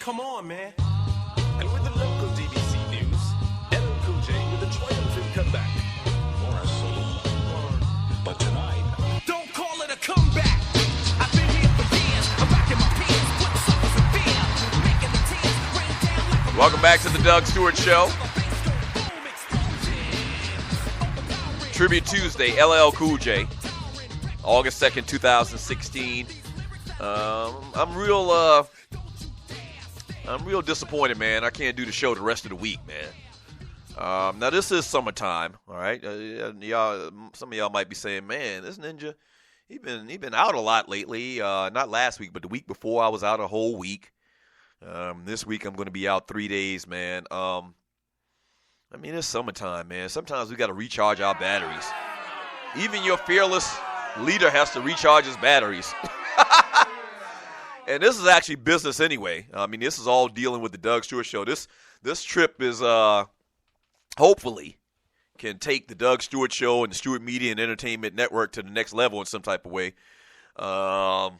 Come on, man. And with the local DBC news, LL Cool J with a triumphant comeback. But tonight, don't call it a comeback. I've been here for years. I'm rocking my pants, putting suckers in fear, making the tears rain down like a... Welcome back to the Doug Stewart Show. Tribute Tuesday, LL Cool J, August 2nd, 2016. I'm real disappointed, man. I can't do the show the rest of the week, man. Now, this is summertime, all right? Y'all, some of y'all might be saying, man, this Ninja, he been out a lot lately. Not last week, but the week before I was out a whole week. This week I'm going to be out 3 days, man. I mean, it's summertime, man. Sometimes we got to recharge our batteries. Even your fearless leader has to recharge his batteries. And this is actually business anyway. I mean, this is all dealing with the Doug Stewart Show. This trip is hopefully can take the Doug Stewart Show and the Stewart Media and Entertainment Network to the next level in some type of way. I'll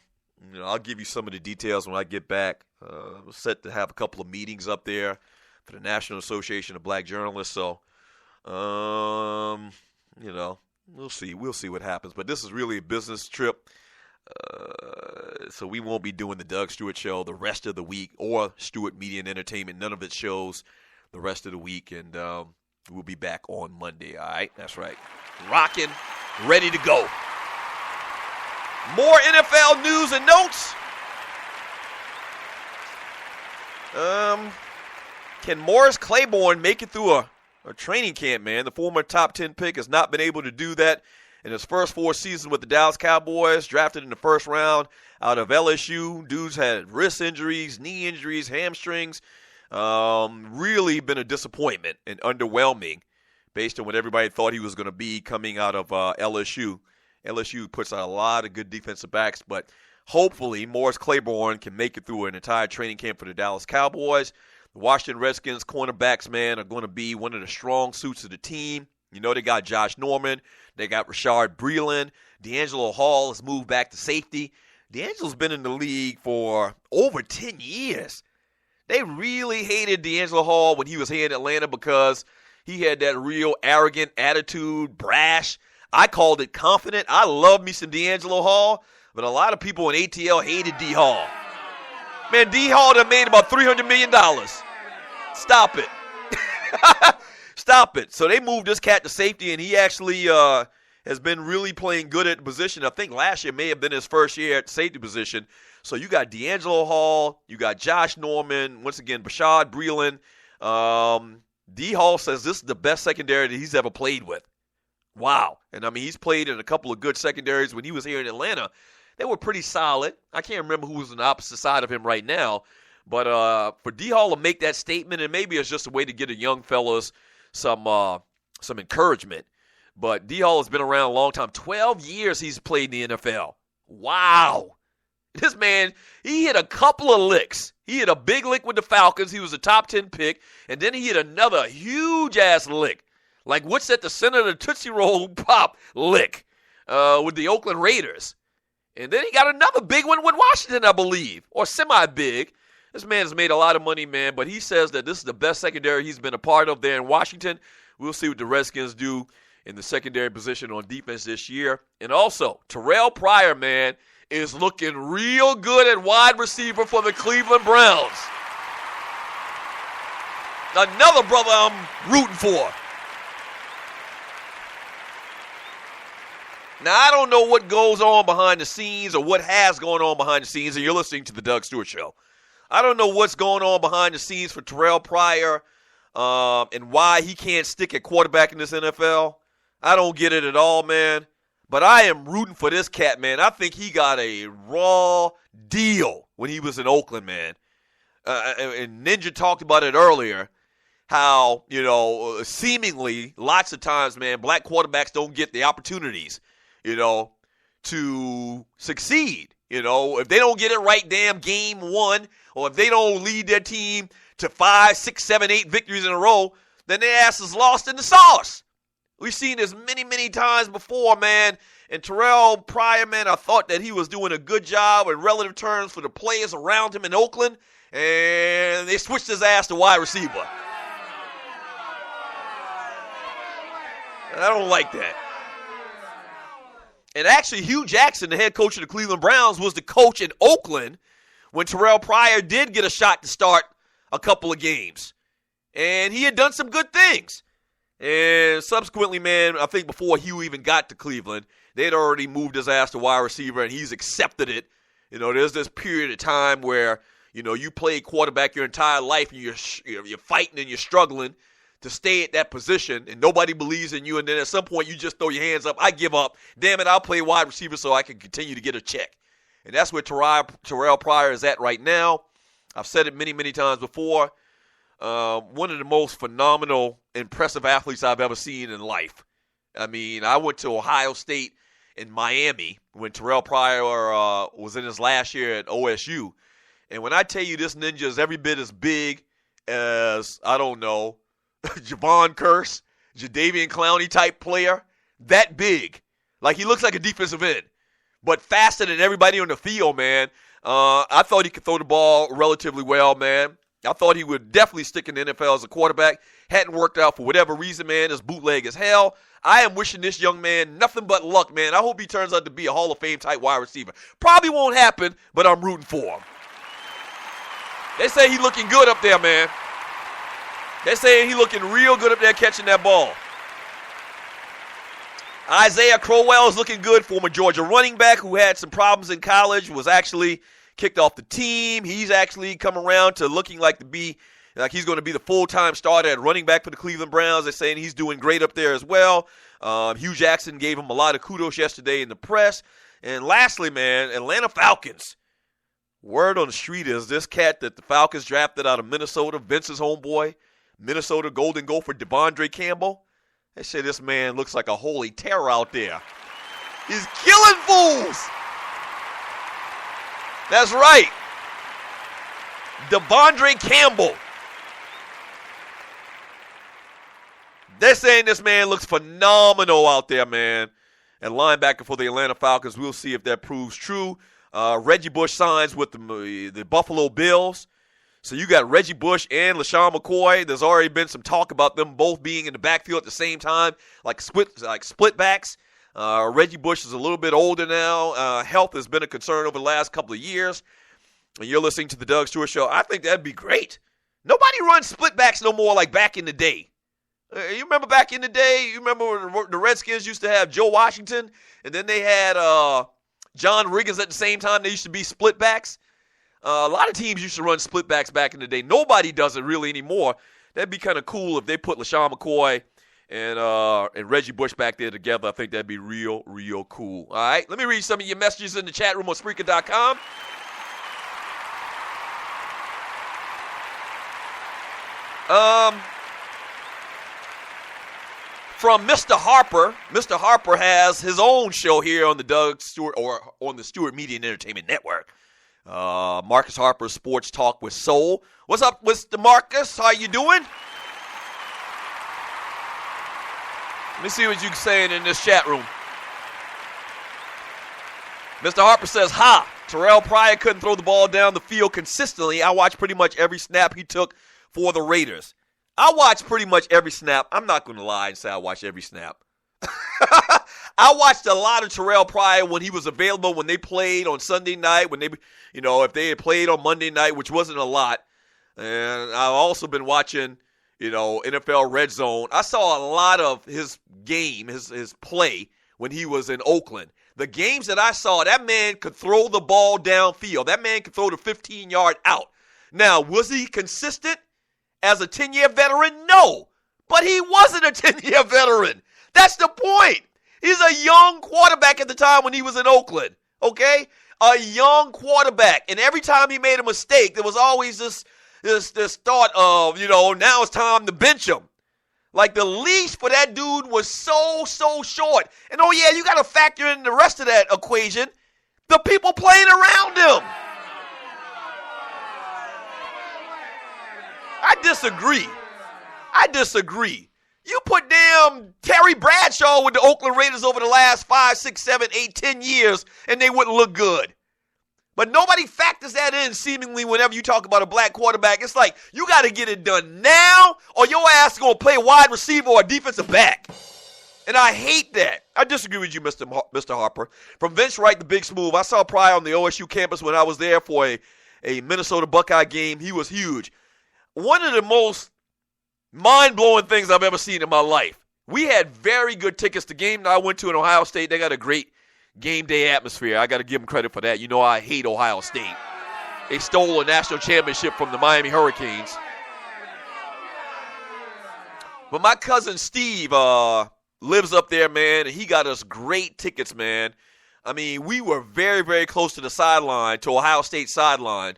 give you some of the details when I get back. We're set to have a couple of meetings up there for the National Association of Black Journalists. So, we'll see. We'll see what happens. But this is really a business trip. So we won't be doing the Doug Stewart Show the rest of the week or Stewart Media and Entertainment. None of it shows the rest of the week. And we'll be back on Monday. All right? That's right. Rocking, ready to go. More NFL news and notes. Can Morris Claiborne make it through a training camp, man? The former top 10 pick has not been able to do that in his first 4 seasons with the Dallas Cowboys, drafted in the first round out of LSU. Dudes had wrist injuries, knee injuries, hamstrings. Really been a disappointment and underwhelming based on what everybody thought he was going to be coming out of LSU. LSU puts out a lot of good defensive backs, but hopefully Morris Claiborne can make it through an entire training camp for the Dallas Cowboys. The Washington Redskins cornerbacks, man, are going to be one of the strong suits of the team. You know, they got Josh Norman. They got Rashard Breeland. D'Angelo Hall has moved back to safety. D'Angelo's been in the league for over 10 years. They really hated D'Angelo Hall when he was here in Atlanta because he had that real arrogant attitude, brash. I called it confident. I love me some D'Angelo Hall, but a lot of people in ATL hated D. Hall. Man, D. Hall done made about $300 million. Stop it. Stop it. So they moved this cat to safety, and he actually has been really playing good at the position. I think last year may have been his first year at the safety position. So you got D'Angelo Hall, you got Josh Norman, once again, Rashard Breeland. D. Hall says this is the best secondary that he's ever played with. Wow. And, I mean, he's played in a couple of good secondaries when he was here in Atlanta. They were pretty solid. I can't remember who was on the opposite side of him right now. But for D. Hall to make that statement, and maybe it's just a way to get the young fellas some encouragement. But D. Hall has been around a long time. 12 years he's played in the NFL. Wow. This man, he hit a couple of licks. He hit a big lick with the Falcons. He was a top 10 pick. And then he hit another huge-ass lick. Like what's at the center of the Tootsie Roll Pop lick with the Oakland Raiders. And then he got another big one with Washington, I believe, or semi-big. This man has made a lot of money, man, but he says that this is the best secondary he's been a part of there in Washington. We'll see what the Redskins do in the secondary position on defense this year. And also, Terrell Pryor, man, is looking real good at wide receiver for the Cleveland Browns. Another brother I'm rooting for. Now, I don't know what goes on behind the scenes or what has gone on behind the scenes, and you're listening to the Doug Stewart Show. I don't know what's going on behind the scenes for Terrell Pryor and why he can't stick at quarterback in this NFL. I don't get it at all, man. But I am rooting for this cat, man. I think he got a raw deal when he was in Oakland, man. And Ninja talked about it earlier, how, seemingly lots of times, man, black quarterbacks don't get the opportunities, to succeed. If they don't get it right damn game one, or if they don't lead their team to 5, 6, 7, 8 victories in a row, then their ass is lost in the sauce. We've seen this many, many times before, man. And Terrell Pryor, man, I thought that he was doing a good job in relative terms for the players around him in Oakland. And they switched his ass to wide receiver. I don't like that. And actually, Hugh Jackson, the head coach of the Cleveland Browns, was the coach in Oakland when Terrell Pryor did get a shot to start a couple of games. And he had done some good things. And subsequently, man, I think before Hugh even got to Cleveland, they had already moved his ass to wide receiver, and he's accepted it. You know, there's this period of time where, you know, you play quarterback your entire life, and you're fighting and you're struggling to stay at that position, and nobody believes in you, and then at some point you just throw your hands up. I give up. Damn it, I'll play wide receiver so I can continue to get a check. And that's where Terrell Pryor is at right now. I've said it many, many times before. One of the most phenomenal, impressive athletes I've ever seen in life. I mean, I went to Ohio State in Miami when Terrell Pryor was in his last year at OSU. And when I tell you this ninja is every bit as big as, I don't know, Javon Curse, Jadeveon Clowney type player, that big. Like, he looks like a defensive end, but faster than everybody on the field, man. I thought he could throw the ball relatively well, man. I thought he would definitely stick in the NFL as a quarterback. Hadn't worked out for whatever reason, man. His bootleg as hell. I am wishing this young man nothing but luck, man. I hope he turns out to be a Hall of Fame type wide receiver. Probably won't happen, but I'm rooting for him. They say he's looking good up there, man. They're saying he's looking real good up there catching that ball. Isaiah Crowell is looking good, former Georgia running back who had some problems in college, was actually kicked off the team. He's actually come around to looking like he's going to be the full-time starter at running back for the Cleveland Browns. They're saying he's doing great up there as well. Hugh Jackson gave him a lot of kudos yesterday in the press. And lastly, man, Atlanta Falcons. Word on the street is this cat that the Falcons drafted out of Minnesota, Vince's homeboy, Minnesota Golden Gopher Devondre Campbell. They say this man looks like a holy terror out there. He's killing fools. That's right. Devondre Campbell. They're saying this man looks phenomenal out there, man. And linebacker for the Atlanta Falcons, we'll see if that proves true. Reggie Bush signs with the Buffalo Bills. So you got Reggie Bush and LaShawn McCoy. There's already been some talk about them both being in the backfield at the same time, like split backs. Reggie Bush is a little bit older now. Health has been a concern over the last couple of years. And you're listening to the Doug Stewart Show. I think that'd be great. Nobody runs split backs no more like back in the day. You remember back in the day? You remember the Redskins used to have Joe Washington, and then they had John Riggins at the same time. They used to be split backs. A lot of teams used to run split backs back in the day. Nobody does it really anymore. That'd be kind of cool if they put LaShawn McCoy and Reggie Bush back there together. I think that'd be real, real cool. All right, let me read some of your messages in the chat room on Spreaker.com. From Mr. Harper. Mr. Harper has his own show here on the Doug Stewart or on the Stewart Media and Entertainment Network. Marcus Harper's Sports Talk with Soul. What's up, Mr. Marcus? How you doing? Let me see what you're saying in this chat room. Mr. Harper says, Terrell Pryor couldn't throw the ball down the field consistently. I watched pretty much every snap he took for the Raiders. I watched pretty much every snap. I'm not going to lie and say I watched every snap. I watched a lot of Terrell Pryor when he was available, when they played on Sunday night, when they, if they had played on Monday night, which wasn't a lot. And I've also been watching, NFL Red Zone. I saw a lot of his game, his play when he was in Oakland. The games that I saw, that man could throw the ball downfield. That man could throw the 15-yard out. Now, was he consistent as a 10-year veteran? No, but he wasn't a 10-year veteran. That's the point. He's a young quarterback at the time when he was in Oakland, okay? A young quarterback. And every time he made a mistake, there was always this thought of, now it's time to bench him. Like, the leash for that dude was so short. And, you got to factor in the rest of that equation, the people playing around him. I disagree. You put down Terry Bradshaw with the Oakland Raiders over the last 5, 6, 7, 8, 10 years, and they wouldn't look good. But nobody factors that in seemingly whenever you talk about a black quarterback. It's like, you got to get it done now or your ass is going to play wide receiver or defensive back. And I hate that. I disagree with you, Mr. Harper. From Vince Wright, the Big Smooth, I saw Pryor on the OSU campus when I was there for a Minnesota Buckeye game. He was huge. One of the most mind-blowing things I've ever seen in my life. We had very good tickets. The game that I went to in Ohio State, they got a great game day atmosphere. I got to give them credit for that. You know I hate Ohio State. They stole a national championship from the Miami Hurricanes. But my cousin Steve lives up there, man, and he got us great tickets, man. I mean, we were very, very close to the sideline, to Ohio State sideline.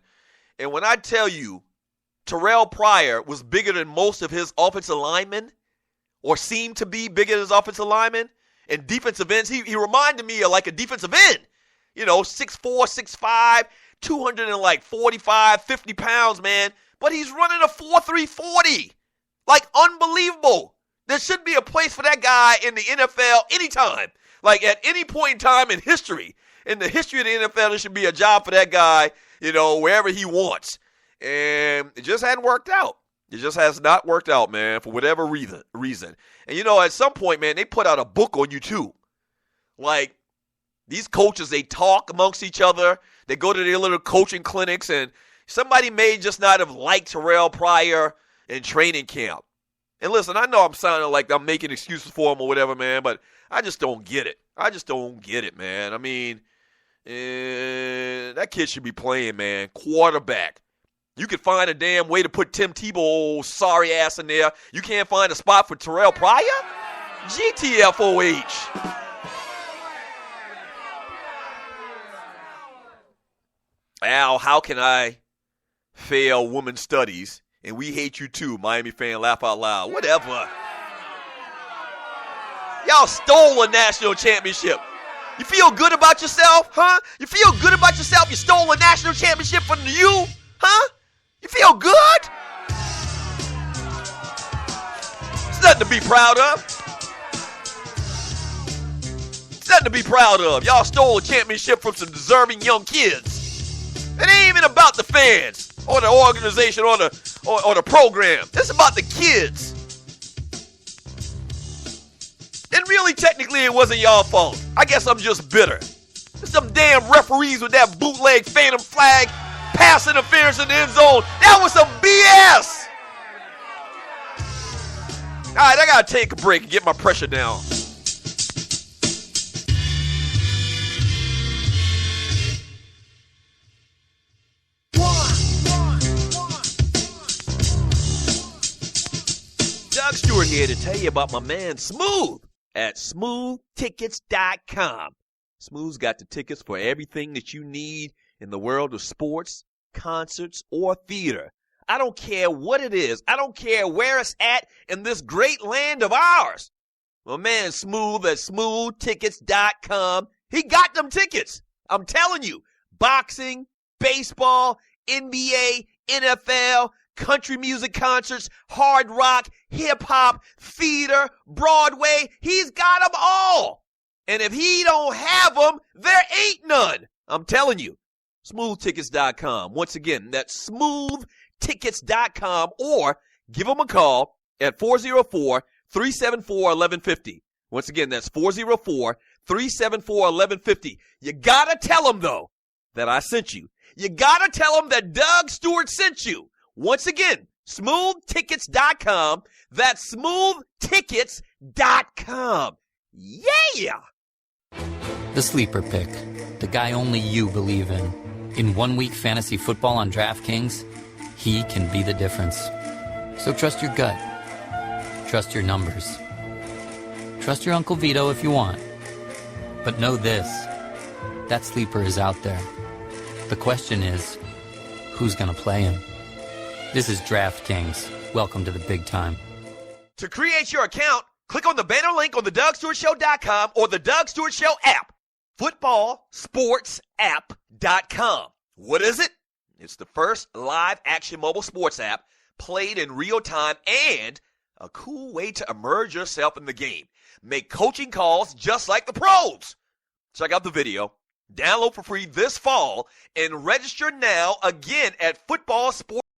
And when I tell you, Terrell Pryor was bigger than most of his offensive linemen, or seemed to be bigger than his offensive linemen. And defensive ends, he reminded me of like a defensive end. You know, 6'4", 6'5", 245, 50 pounds, man. But he's running a 4.3 40. Like, unbelievable. There should be a place for that guy in the NFL anytime. Like, at any point in time in history. In the history of the NFL, there should be a job for that guy, you know, wherever he wants. And it just hadn't worked out. It just has not worked out, man, for whatever reason. And, you know, at some point, man, they put out a book on you, too. Like, these coaches, they talk amongst each other. They go to their little coaching clinics, and somebody may just not have liked Terrell Pryor in training camp. And listen, I know I'm sounding like I'm making excuses for him or whatever, man, but I just don't get it. I just don't get it, man. I mean, that kid should be playing, man. Quarterback. You could find a damn way to put Tim Tebow's sorry ass in there. You can't find a spot for Terrell Pryor? GTFOH. Al, how can I fail women's studies? And we hate you too, Miami fan, laugh out loud. Whatever. Y'all stole a national championship. You feel good about yourself, huh? You feel good about yourself? You stole a national championship from you, huh? You feel good? It's nothing to be proud of. It's nothing to be proud of. Y'all stole a championship from some deserving young kids. It ain't even about the fans or the organization or the program. It's about the kids. And really, technically, it wasn't y'all fault. I guess I'm just bitter. There's some damn referees with that bootleg phantom flag, pass interference in the end zone. That was some BS. All right, I got to take a break and get my pressure down. Doug Stewart here to tell you about my man Smooth at smoothtickets.com. Smooth's got the tickets for everything that you need in the world of sports, concerts, or theater. I don't care what it is. I don't care where it's at in this great land of ours. My man Smooth at smoothtickets.com, he got them tickets. I'm telling you, boxing, baseball, NBA, NFL, country music concerts, hard rock, hip-hop, theater, Broadway, he's got them all. And if he don't have them, there ain't none. I'm telling you. SmoothTickets.com. Once again, that's SmoothTickets.com, or give them a call at 404-374-1150. Once again, that's 404-374-1150. You gotta tell them, though, that I sent you. You gotta tell them that Doug Stewart sent you. Once again, SmoothTickets.com. That's SmoothTickets.com. Yeah! The Sleeper Pick. The guy only you believe in. In 1 week fantasy football on DraftKings, he can be the difference. So trust your gut. Trust your numbers. Trust your Uncle Vito if you want. But know this, that sleeper is out there. The question is, who's going to play him? This is DraftKings. Welcome to the big time. To create your account, click on the banner link on the DougStewartShow.com or the Doug Stewart Show app. FootballSportsApp.com. What is it? It's the first live action mobile sports app played in real time and A cool way to immerse yourself in the game. Make coaching calls just like the pros. Check out the video. Download for free this fall and register now again at Football Sports.